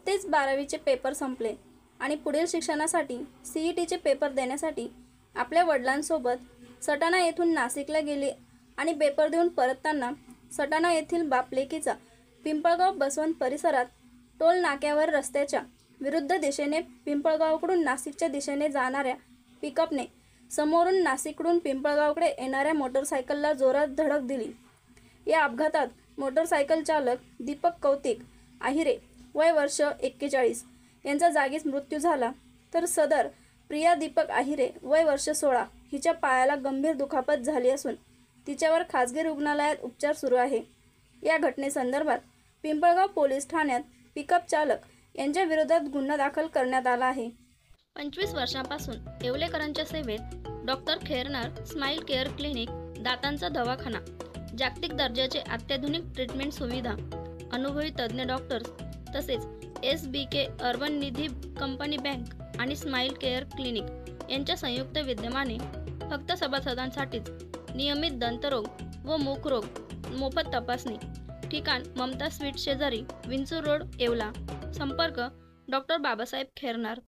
नुकतेच 12वीचे पेपर संपले आणि पुढील शिक्षणासाठी CETचे पेपर देण्यासाठी आपल्या वडिलांसोबत सटाणा येथून नाशिकला गेले आणि पेपर देऊन परतताना सटाणा येथील बापलेकीचा पिंपळगाव बसवंत परिसरात टोल नाक्यावर रस्त्याच्या विरुद्ध दिशेने पिंपळगावकडून नाशिकच्या दिशेने जाणाऱ्या पिकअपने समोरून नाशिककडून पिंपळगावकडे येणाऱ्या मोटरसायकलला जोरात धडक दिली। या अपघातात मोटरसायकल चालक दीपक कौतिक आहिरे वय वर्ष 41 यांचा जागीच मृत्यू झाला, तर सदर प्रिया दीपक आहिरे वय वर्ष 16 हिच्या पायाला गंभीर दुखापत झाली असून तिच्यावर खासगी रुग्णालयात उपचार सुरू आहे। या घटनेसंदर्भात पिंपळगाव पोलीस ठाण्यात पिकअप चालक यांच्या विरोधात गुन्हा दाखल करण्यात आला आहे। 25 वर्षांपासून येवलेकरांच्या सेवेत doctor Khairnar smile care clinic, दातांचा दवाखाना, जागतिक दर्जाचे अत्याधुनिक ट्रीटमेंट सुविधा, अनुभवी तज्ज्ञ डॉक्टर्स तसेच SBK अर्बन निधी कंपनी बँक आणि स्माइल केअर क्लिनिक यांच्या संयुक्त विद्यमाने फक्त सभासदांसाठीच नियमित दंतरोग व मुखरोग मोफत तपासणी। ठिकाण ममता स्वीट शेजारी, विंचूर रोड, येवला। संपर्क डॉक्टर बाबासाहेब खैरनार।